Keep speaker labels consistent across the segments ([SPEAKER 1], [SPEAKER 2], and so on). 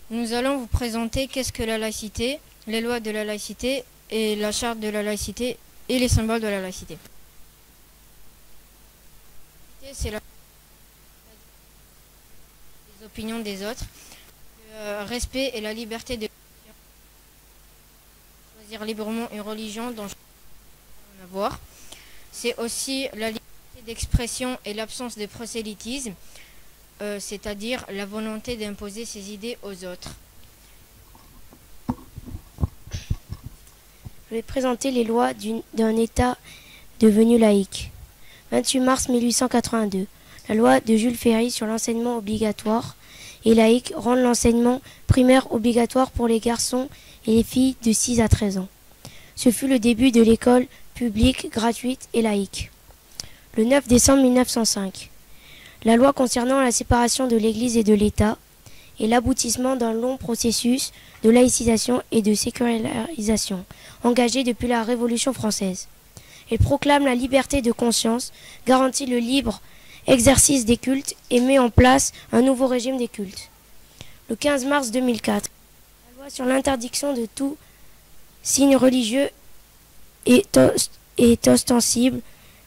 [SPEAKER 1] Nous allons vous présenter qu'est-ce que la laïcité, les lois de la laïcité et la charte de la laïcité et les symboles de la laïcité. C'est la des opinions des autres, le respect et la liberté de choisir librement une religion dont je peux en avoir. C'est aussi la liberté d'expression et l'absence de prosélytisme, c'est-à-dire la volonté d'imposer ses idées aux autres.
[SPEAKER 2] Je vais présenter les lois d'un État devenu laïque. 28 mars 1882. La loi de Jules Ferry sur l'enseignement obligatoire et laïque rend l'enseignement primaire obligatoire pour les garçons et les filles de 6 à 13 ans. Ce fut le début de l'école publique, gratuite et laïque. Le 9 décembre 1905. La loi concernant la séparation de l'Église et de l'État est l'aboutissement d'un long processus de laïcisation et de sécularisation engagé depuis la Révolution française. Elle proclame la liberté de conscience, garantit le libre exercice des cultes et met en place un nouveau régime des cultes. Le 15 mars 2004, la loi sur l'interdiction de tout signe religieux est ostensible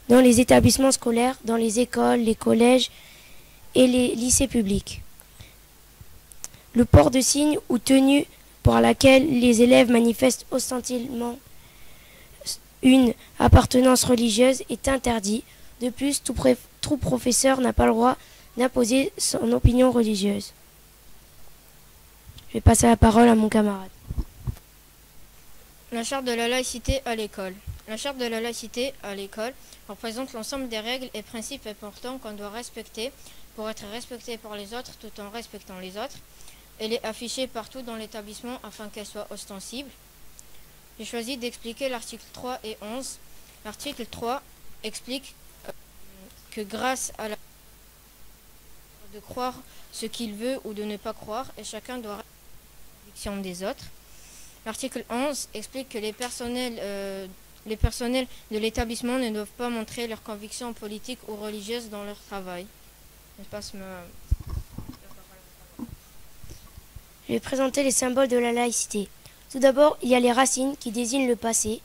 [SPEAKER 2] dans les établissements scolaires, dans les écoles, les collèges et les lycées publics. Le port de signes ou tenue par laquelle les élèves manifestent ostensiblement une appartenance religieuse est interdit. De plus, tout professeur n'a pas le droit d'imposer son opinion religieuse. Je vais passer la parole à mon camarade.
[SPEAKER 1] La charte de la laïcité à l'école. La charte de la laïcité à l'école représente l'ensemble des règles et principes importants qu'on doit respecter pour être respecté par les autres tout en respectant les autres. Elle est affichée partout dans l'établissement afin qu'elle soit ostensible. J'ai choisi d'expliquer l'article 3 et 11. L'article 3 explique que grâce à la de croire ce qu'il veut ou de ne pas croire, et chacun doit respecter la conviction des autres. L'article 11 explique que les personnels de l'établissement ne doivent pas montrer leurs convictions politiques ou religieuses dans leur travail.
[SPEAKER 2] Je vais présenter les symboles de la laïcité. Tout d'abord, il y a les racines qui désignent le passé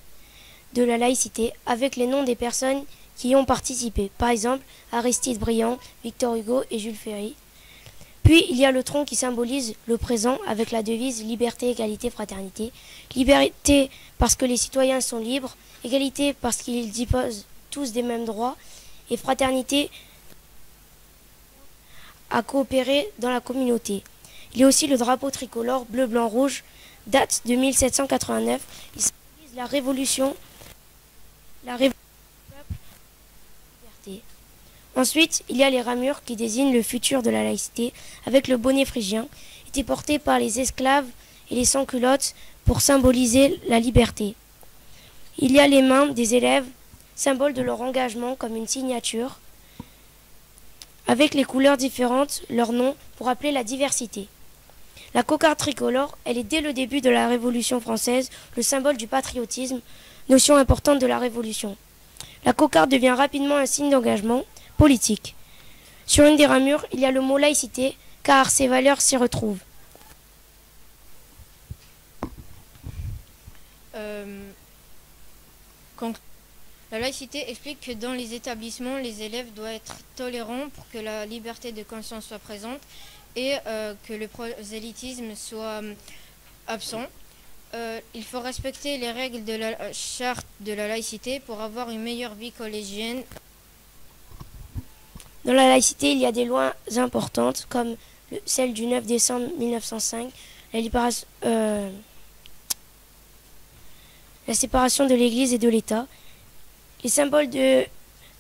[SPEAKER 2] de la laïcité avec les noms des personnes qui y ont participé. Par exemple, Aristide Briand, Victor Hugo et Jules Ferry. Puis, il y a le tronc qui symbolise le présent avec la devise liberté, égalité, fraternité. Liberté parce que les citoyens sont libres, égalité parce qu'ils disposent tous des mêmes droits et fraternité à coopérer dans la communauté. Il y a aussi le drapeau tricolore bleu, blanc, rouge, date de 1789. Il symbolise la révolution du peuple. Ensuite, il y a les ramures qui désignent le futur de la laïcité, avec le bonnet phrygien, était porté par les esclaves et les sans-culottes pour symboliser la liberté. Il y a les mains des élèves, symbole de leur engagement comme une signature, avec les couleurs différentes, leur nom, pour rappeler la diversité. La cocarde tricolore, elle est dès le début de la Révolution française le symbole du patriotisme, notion importante de la Révolution. La cocarde devient rapidement un signe d'engagement politique. Sur une des ramures, il y a le mot laïcité, car ces valeurs s'y retrouvent.
[SPEAKER 1] La laïcité explique que dans les établissements, les élèves doivent être tolérants pour que la liberté de conscience soit présente et que le prosélytisme soit absent. Il faut respecter les règles de la charte de la laïcité pour avoir une meilleure vie collégienne.
[SPEAKER 2] Dans la laïcité, il y a des lois importantes comme celle du 9 décembre 1905, la séparation de l'Église et de l'État. Les symboles de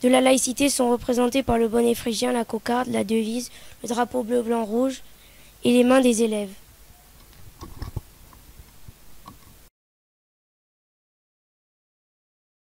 [SPEAKER 2] la laïcité sont représentés par le bonnet phrygien, la cocarde, la devise, le drapeau bleu, blanc, rouge et les mains des élèves.